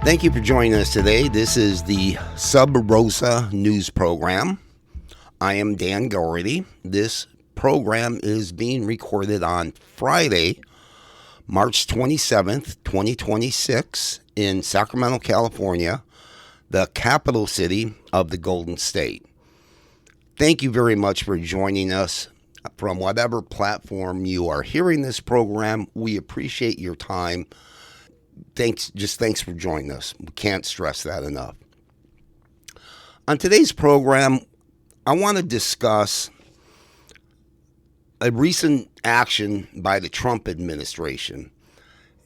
Thank you for joining us today. This is the SubRosa news program. I am Dan Gordy. This program is being recorded on Friday, March 27th, 2026 in Sacramento, California, the capital city of the Golden State. Thank you very much for joining us from whatever platform you are hearing this program. We appreciate your time. Thanks for joining us. We can't stress that enough. On today's program, I want to discuss a recent action by the Trump administration.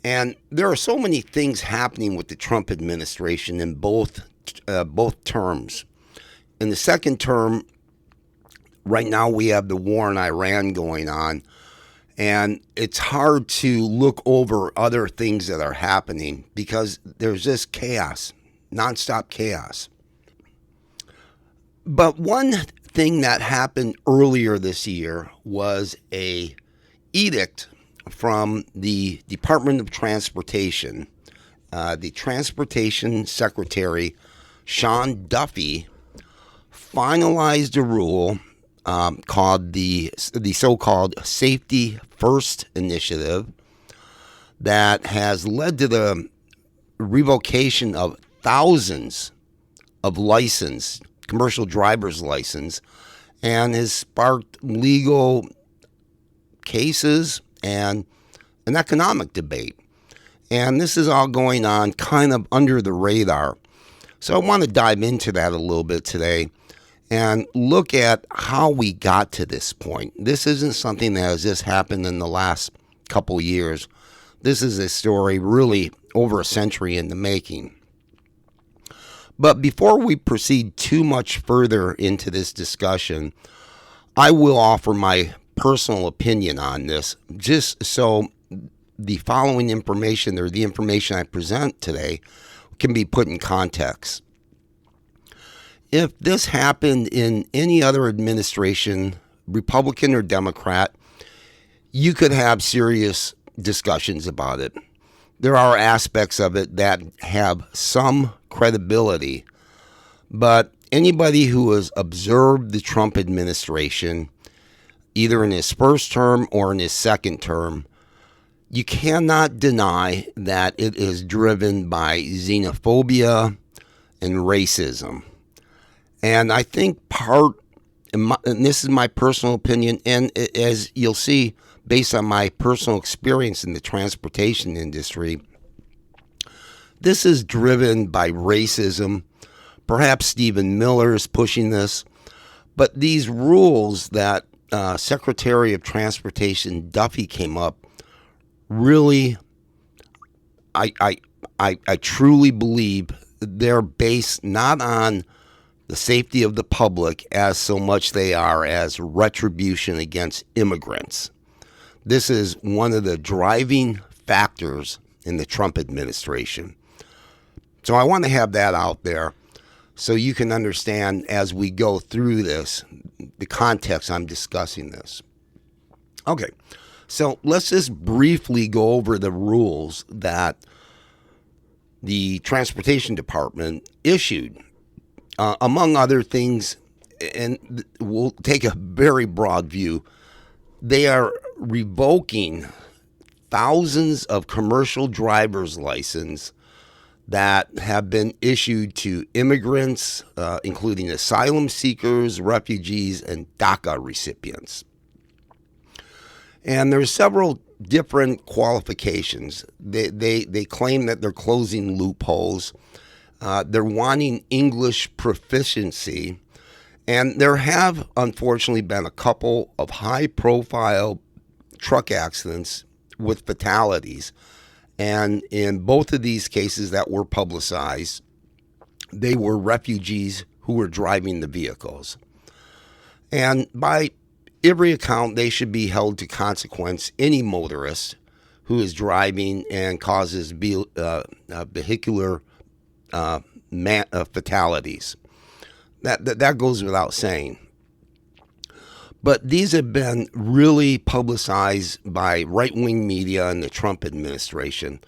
And there are so many things happening with the Trump administration in both terms. In the second term, right now we have the war in Iran going on. And it's hard to look over other things that are happening because there's just chaos, nonstop chaos. But one thing that happened earlier this year was a edict from the Department of Transportation. The Transportation Secretary, Sean Duffy, finalized a rule called the so-called Safety First Initiative that has led to the revocation of thousands of commercial driver's license, and has sparked legal cases and an economic debate. And this is all going on kind of under the radar. So I want to dive into that a little bit today and look at how we got to this point. This isn't something that has just happened in the last couple years. This is a story really over a century in the making. But before we proceed too much further into this discussion, I will offer my personal opinion on this, just so the following information, or the information I present today, can be put in context. If this happened in any other administration, Republican or Democrat, you could have serious discussions about it. There are aspects of it that have some credibility, but anybody who has observed the Trump administration, either in his first term or in his second term, you cannot deny that it is driven by xenophobia and racism. And I think and this is my personal opinion, and as you'll see, based on my personal experience in the transportation industry, this is driven by racism. Perhaps Stephen Miller is pushing this, but these rules that Secretary of Transportation Duffy came up, really, I truly believe they're based not on the safety of the public as so much they are as retribution against immigrants. This is one of the driving factors in the Trump administration. So I want to have that out there so you can understand as we go through this, the context I'm discussing this. Okay, so let's just briefly go over the rules that the Transportation Department issued. Among other things, and we'll take a very broad view, they are revoking thousands of commercial driver's licenses that have been issued to immigrants, including asylum seekers, refugees, and DACA recipients. And there's several different qualifications. They claim that they're closing loopholes. They're wanting English proficiency. And there have, unfortunately, been a couple of high-profile truck accidents with fatalities. And in both of these cases that were publicized, they were refugees who were driving the vehicles. And by every account, they should be held to consequence, any motorist who is driving and causes vehicular fatalities. That goes without saying. But these have been really publicized by right-wing media and the Trump administration.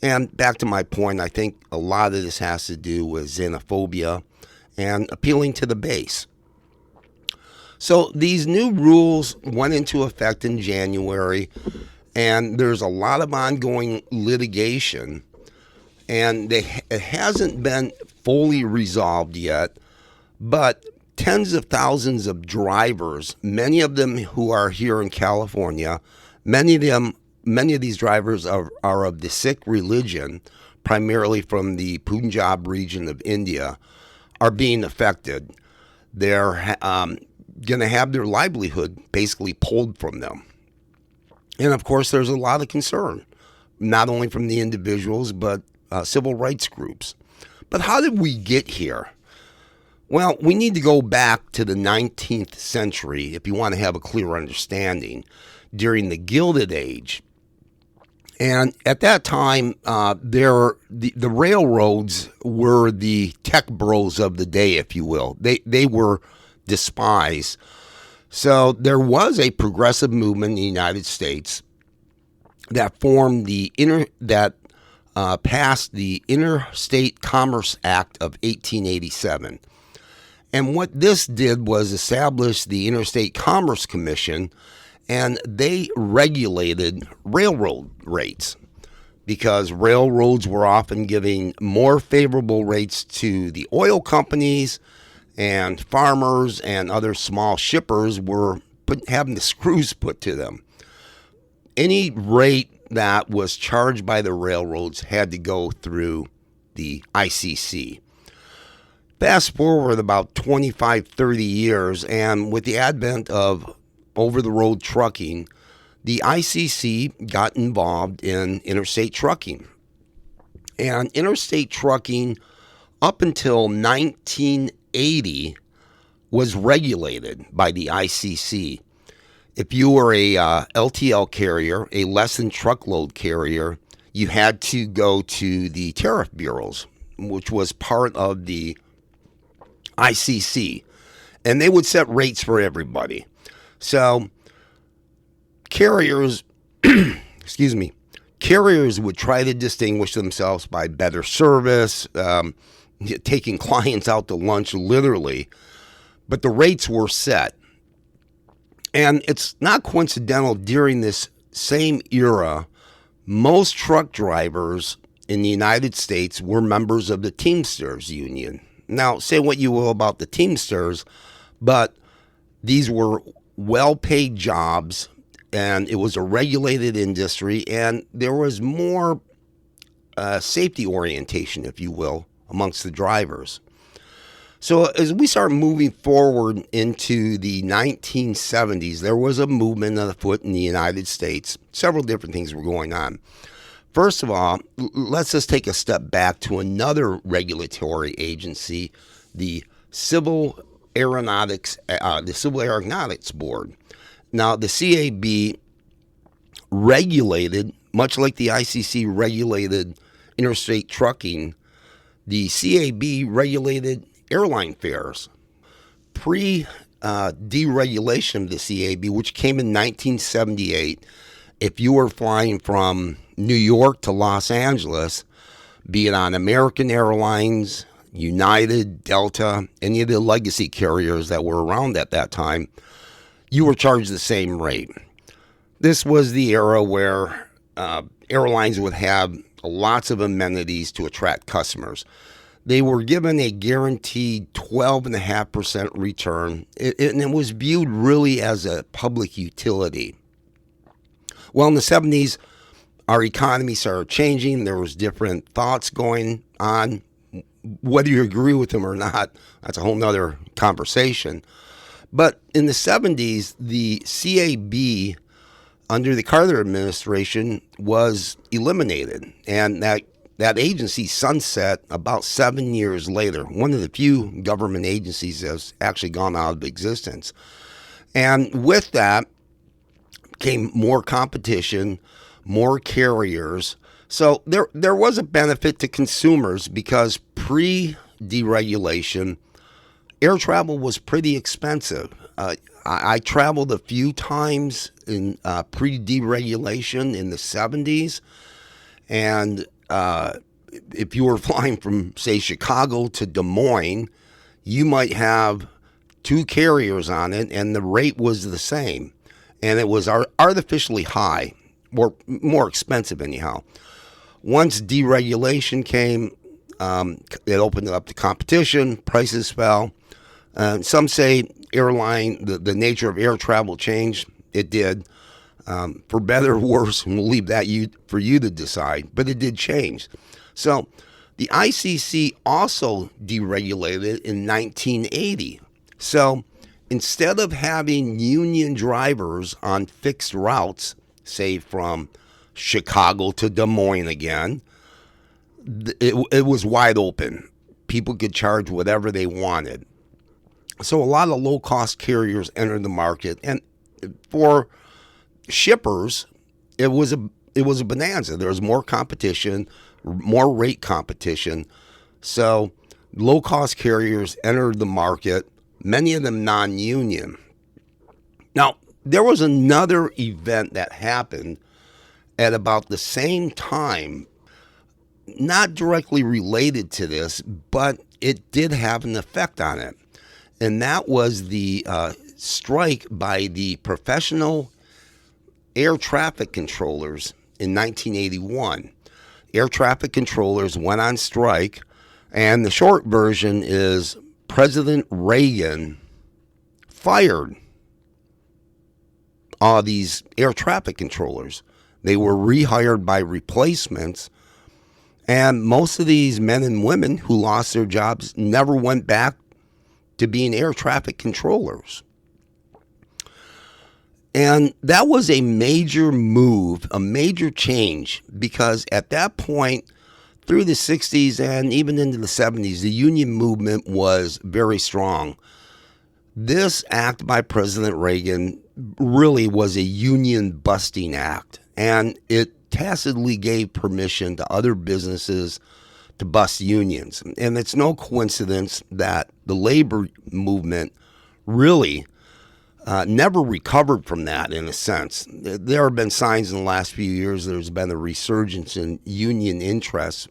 And back to my point, I think a lot of this has to do with xenophobia and appealing to the base. So these new rules went into effect in January, and there's a lot of ongoing litigation, and it hasn't been fully resolved yet, but tens of thousands of drivers, many of them who are here in California, many of these drivers are of the Sikh religion, primarily from the Punjab region of India, are being affected. They're going to have their livelihood basically pulled from them. And of course, there's a lot of concern, not only from the individuals, but civil rights groups. But how did we get here? Well, we need to go back to the 19th century if you want to have a clear understanding, during the Gilded Age. And at that time, the railroads were the tech bros of the day, if you will. They were despised. So there was a progressive movement in the United States that passed the Interstate Commerce Act of 1887. And what this did was establish the Interstate Commerce Commission, and they regulated railroad rates because railroads were often giving more favorable rates to the oil companies, and farmers and other small shippers were having the screws put to them. Any rate that was charged by the railroads had to go through the ICC. Fast forward about 25, 30 years, and with the advent of over-the-road trucking, the ICC got involved in interstate trucking. And interstate trucking, up until 1980, was regulated by the ICC. If you were a LTL carrier, a less than truckload carrier, you had to go to the tariff bureaus, which was part of the ICC, and they would set rates for everybody. So carriers, carriers would try to distinguish themselves by better service, taking clients out to lunch, literally, but the rates were set. And it's not coincidental, during this same era, most truck drivers in the United States were members of the Teamsters Union. Now, say what you will about the Teamsters, but these were well-paid jobs, and it was a regulated industry, and there was more safety orientation, if you will, amongst the drivers. So as we start moving forward into the 1970s, there was a movement afoot in the United States. Several different things were going on. First of all, let's just take a step back to another regulatory agency, the Civil Aeronautics Board. Now, the CAB regulated, much like the ICC regulated interstate trucking, the CAB regulated airline fares. Pre-deregulation of the CAB, which came in 1978, if you were flying from New York to Los Angeles, be it on American Airlines, United, Delta, any of the legacy carriers that were around at that time, you were charged the same rate. This was the era where airlines would have lots of amenities to attract customers. They were given a guaranteed 12.5% return, and it was viewed really as a public utility. Well, in the 70s, our economy started changing. There was different thoughts going on. Whether you agree with them or not, that's a whole nother conversation. But in the 70s, the CAB, under the Carter administration, was eliminated, and that agency sunset about 7 years later. One of the few government agencies that's actually gone out of existence. And with that came more competition, more carriers. So there was a benefit to consumers because pre-deregulation, air travel was pretty expensive. I traveled a few times in pre-deregulation in the 70s, and if you were flying from, say, Chicago to Des Moines, you might have two carriers on it, and the rate was the same. And it was artificially high, or more expensive anyhow. Once deregulation came, it opened it up to competition, prices fell. Some say the nature of air travel changed. It did. For better or worse, and we'll leave that for you to decide, but it did change. So the ICC also deregulated in 1980. So instead of having union drivers on fixed routes, say from Chicago to Des Moines again, it was wide open. People could charge whatever they wanted. So a lot of low-cost carriers entered the market, and for shippers, it was a bonanza. There was more competition, more rate competition. So low-cost carriers entered the market, many of them non-union. Now, there was another event that happened at about the same time, not directly related to this, but it did have an effect on it. And that was the strike by the professional air traffic controllers in 1981. Air traffic controllers went on strike, and the short version is President Reagan fired all these air traffic controllers. They were rehired by replacements, and most of these men and women who lost their jobs never went back to being air traffic controllers. And that was a major move, a major change, because at that point, through the 60s and even into the 70s, the union movement was very strong. This act by President Reagan really was a union-busting act, and it tacitly gave permission to other businesses to bust unions. And it's no coincidence that the labor movement really never recovered from that, in a sense. There have been signs in the last few years there's been a resurgence in union interests,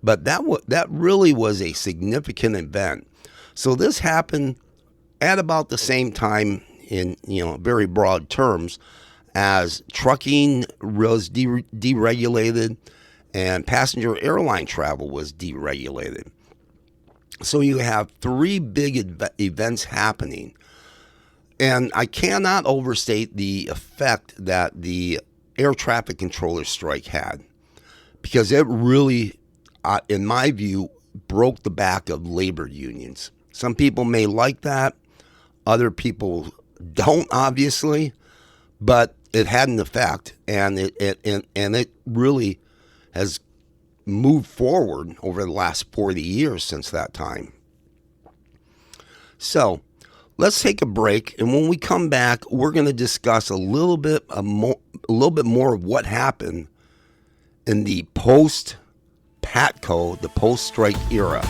but that really was a significant event. So this happened at about the same time, in very broad terms, as trucking was deregulated and passenger airline travel was deregulated. So you have three big events happening. And I cannot overstate the effect that the air traffic controller strike had, because it really, in my view, broke the back of labor unions. Some people may like that. Other people don't, obviously. But it had an effect, and it really has moved forward over the last 40 years since that time. So let's take a break, and when we come back, we're going to discuss a little bit more of what happened in the post-PATCO, the post-strike era.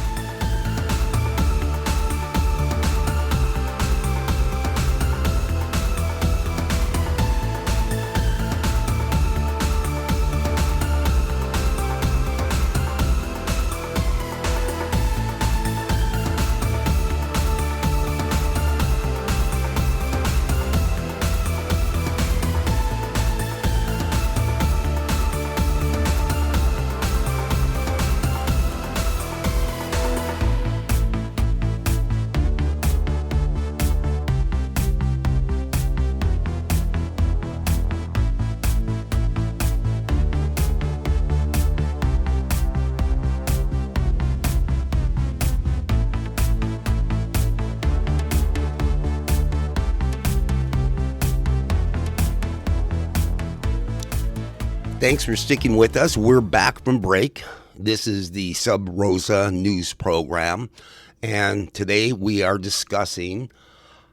Thanks for sticking with us. We're back from break. This is the SubRosa news program, and today we are discussing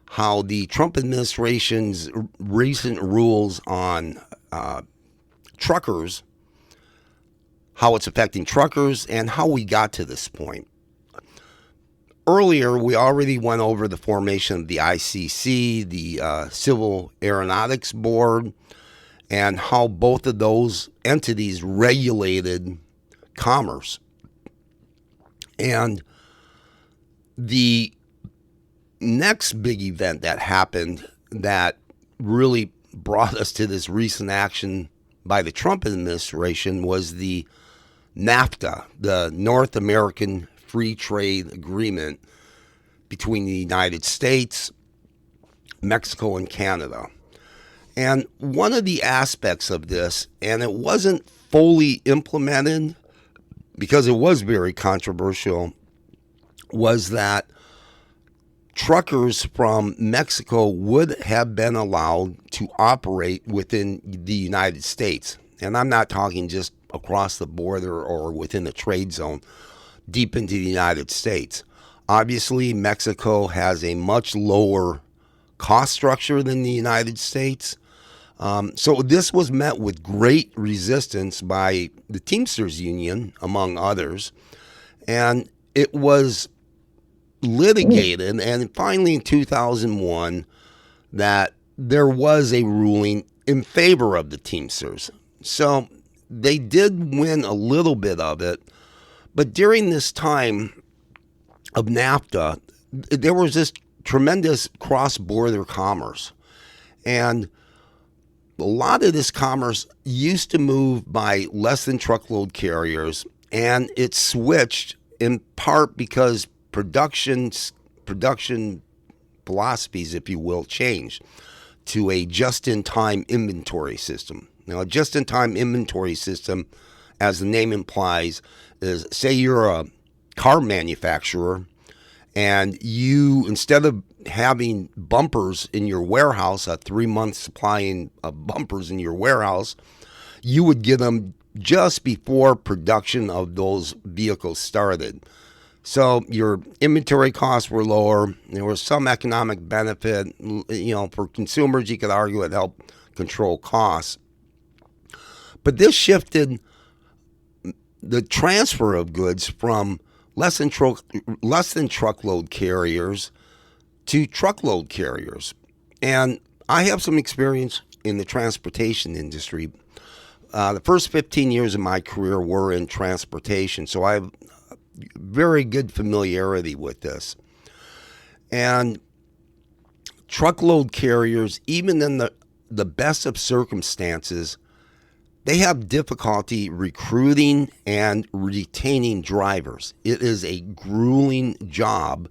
how the Trump administration's recent rules on truckers, how it's affecting truckers, and how we got to this point. Earlier, we already went over the formation of the ICC, the Civil Aeronautics Board, and how both of those entities regulated commerce. And the next big event that happened that really brought us to this recent action by the Trump administration was the NAFTA, the North American Free Trade Agreement between the United States, Mexico, and Canada. And one of the aspects of this, and it wasn't fully implemented because it was very controversial, was that truckers from Mexico would have been allowed to operate within the United States. And I'm not talking just across the border or within the trade zone, deep into the United States. Obviously, Mexico has a much lower cost structure than the United States. So this was met with great resistance by the Teamsters Union, among others. And it was litigated, and finally in 2001, that there was a ruling in favor of the Teamsters. So they did win a little bit of it. But during this time of NAFTA, there was this tremendous cross-border commerce. And a lot of this commerce used to move by less than truckload carriers, and it switched in part because production philosophies, if you will, changed to a just-in-time inventory system. Now, a just-in-time inventory system, as the name implies, is, say you're a car manufacturer and you, instead of having bumpers in your warehouse, a 3-month supply of bumpers in your warehouse, you would get them just before production of those vehicles started. So your inventory costs were lower. There was some economic benefit. For consumers, you could argue it helped control costs. But this shifted the transfer of goods from less than truckload carriers to truckload carriers. And I have some experience in the transportation industry. The first 15 years of my career were in transportation, so I have very good familiarity with this. And truckload carriers, even in the best of circumstances, they have difficulty recruiting and retaining drivers. It is a grueling job.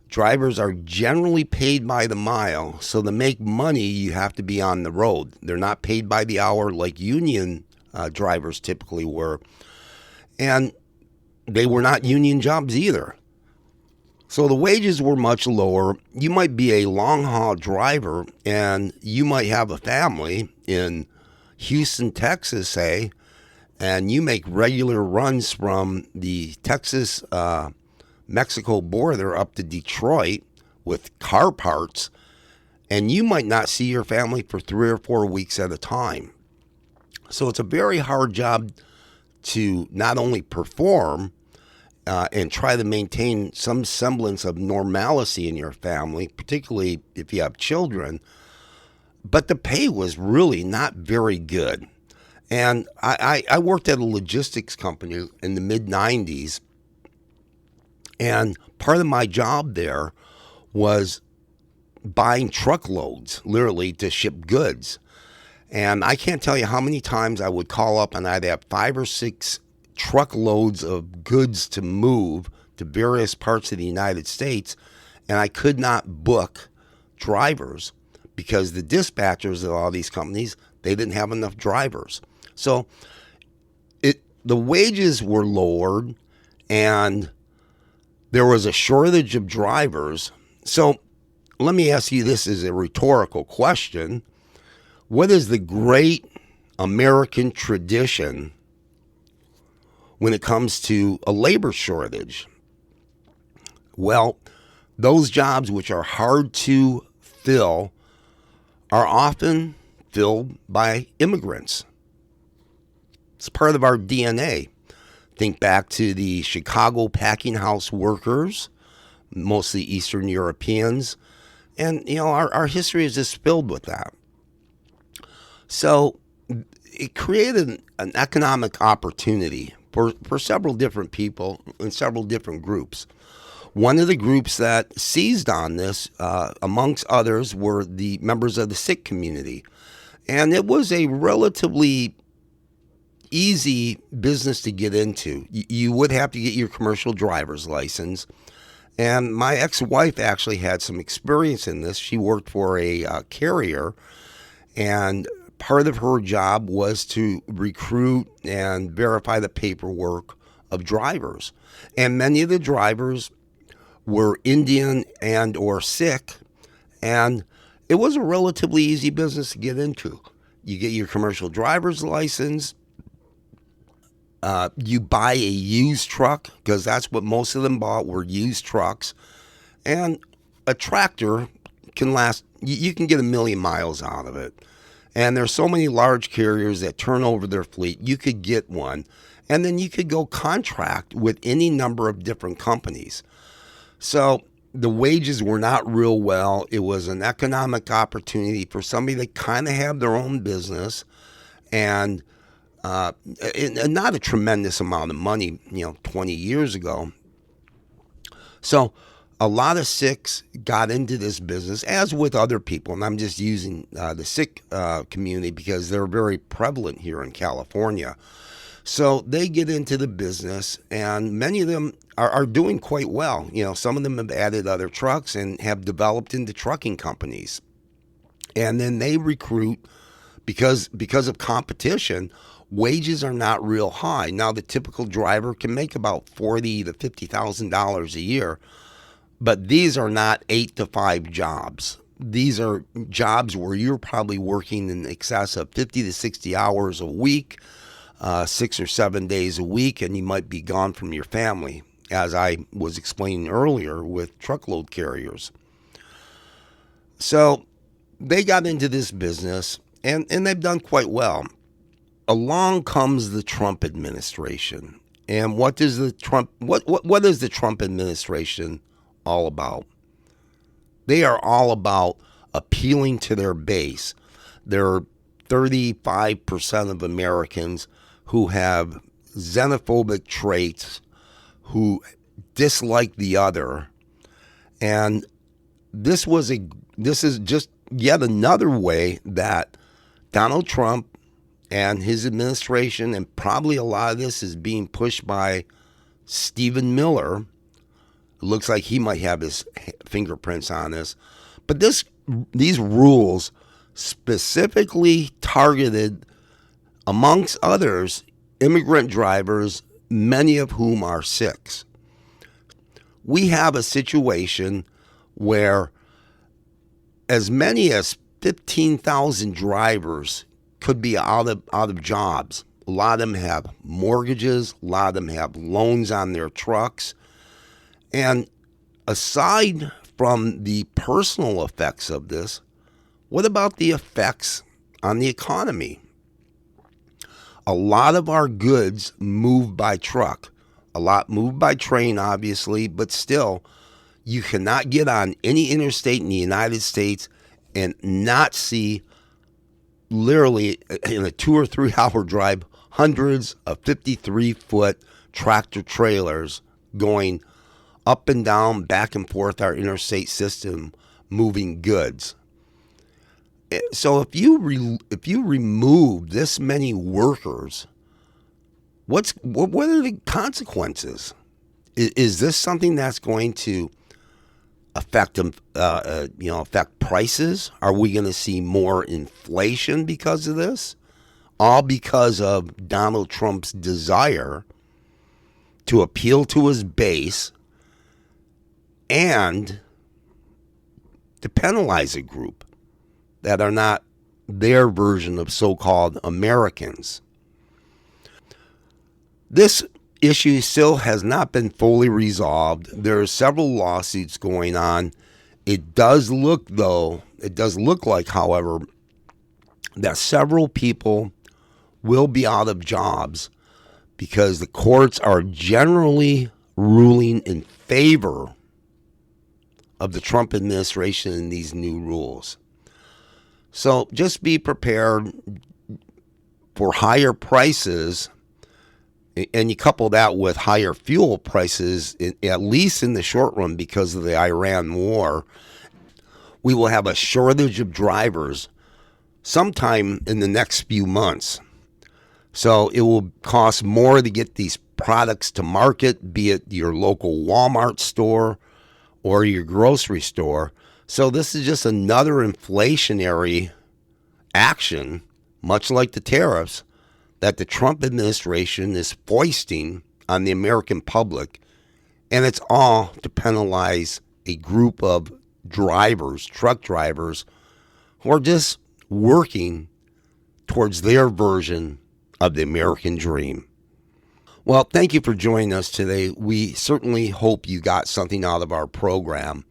Drivers are generally paid by the mile, so to make money, you have to be on the road. They're not paid by the hour like union drivers typically were. And they were not union jobs either. So the wages were much lower. You might be a long-haul driver, and you might have a family in Houston, Texas, say, and you make regular runs from the Texas-Mexico border up to Detroit with car parts, and you might not see your family for 3 or 4 weeks at a time. So it's a very hard job to not only perform and try to maintain some semblance of normalcy in your family, particularly if you have children, but the pay was really not very good. And I worked at a logistics company in the mid-90s, and part of my job there was buying truckloads, literally, to ship goods. And I can't tell you how many times I would call up and I'd have 5 or 6 truckloads of goods to move to various parts of the United States, and I could not book drivers because the dispatchers at all these companies, they didn't have enough drivers. So the wages were lowered, and there was a shortage of drivers. So let me ask you this as a rhetorical question. What is the great American tradition when it comes to a labor shortage? Well, those jobs which are hard to fill are often filled by immigrants. It's part of our DNA. Think back to the Chicago packing house workers, mostly Eastern Europeans, and our history is just filled with that. So it created an economic opportunity for several different people in several different groups. One of the groups that seized on this, amongst others, were the members of the Sikh community. And it was a relatively easy business to get into. You would have to get your commercial driver's license. And my ex-wife actually had some experience in this. She worked for a carrier, and part of her job was to recruit and verify the paperwork of drivers. And many of the drivers were Indian and or Sikh, and it was a relatively easy business to get into. You get your commercial driver's license. You buy a used truck, because that's what most of them bought, were used trucks. And a tractor can last, you can get 1,000,000 miles out of it. And there's so many large carriers that turn over their fleet, you could get one. And then you could go contract with any number of different companies. So the wages were not real well. It was an economic opportunity for somebody that kind of had their own business, and not a tremendous amount of money, 20 years ago. So a lot of Sikhs got into this business, as with other people, and I'm just using the Sikh community because they're very prevalent here in California. So they get into the business, and many of them are doing quite well. Some of them have added other trucks and have developed into trucking companies. And then they recruit because of competition. Wages are not real high. Now, the typical driver can make about $40,000 to $50,000 a year, but these are not 8 to 5 jobs. These are jobs where you're probably working in excess of 50 to 60 hours a week, 6 or 7 days a week, and you might be gone from your family, as I was explaining earlier with truckload carriers. So they got into this business, and they've done quite well. Along comes the Trump administration. And what is the Trump administration all about? They are all about appealing to their base. There are 35% of Americans who have xenophobic traits, who dislike the other. And this is just yet another way that Donald Trump and his administration, and probably a lot of this is being pushed by Stephen Miller. It looks like he might have his fingerprints on this. But these rules specifically targeted, amongst others, immigrant drivers, many of whom are Sikhs. We have a situation where as many as 15,000 drivers could be out of jobs. A lot of them have mortgages. A lot of them have loans on their trucks. And aside from the personal effects of this, what about the effects on the economy? A lot of our goods move by truck. A lot move by train, obviously, but still, you cannot get on any interstate in the United States and not see, literally in a 2 or 3 hour drive, hundreds of 53-foot tractor trailers going up and down, back and forth our interstate system, moving goods. So if you remove this many workers, what are the consequences? Is this something that's going to affect prices? Are we going to see more inflation because of this? All because of Donald Trump's desire to appeal to his base and to penalize a group that are not their version of so-called Americans. This issue still has not been fully resolved. There are several lawsuits going on. It does look like, however, that several people will be out of jobs because the courts are generally ruling in favor of the Trump administration and these new rules. So just be prepared for higher prices And you couple that with higher fuel prices, at least in the short run because of the Iran war, we will have a shortage of drivers sometime in the next few months. So it will cost more to get these products to market, be it your local Walmart store or your grocery store. So this is just another inflationary action, much like the tariffs, that the Trump administration is foisting on the American public. And it's all to penalize a group of drivers, truck drivers, who are just working towards their version of the American dream. Well, thank you for joining us today. We certainly hope you got something out of our program.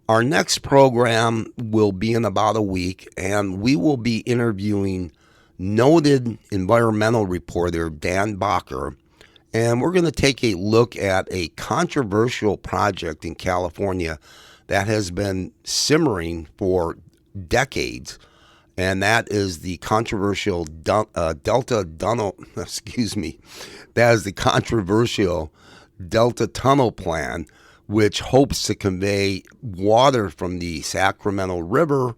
Our next program will be in about a week, and we will be interviewing noted environmental reporter Dan Bacher, and we're going to take a look at a controversial project in California that has been simmering for decades, and that is the controversial Delta Tunnel plan, which hopes to convey water from the Sacramento River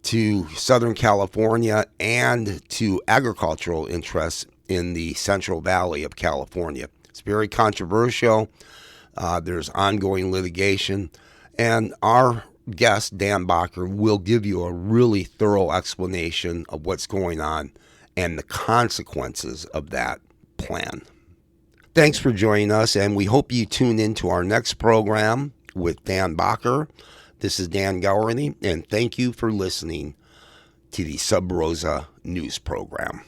to Southern California and to agricultural interests in the Central Valley of California. It's very controversial. There's ongoing litigation, and our guest, Dan Bacher, will give you a really thorough explanation of what's going on and the consequences of that plan. Thanks for joining us, and we hope you tune in to our next program with Dan Bacher. This is Dan Gowerly, and thank you for listening to the SubRosa News Program.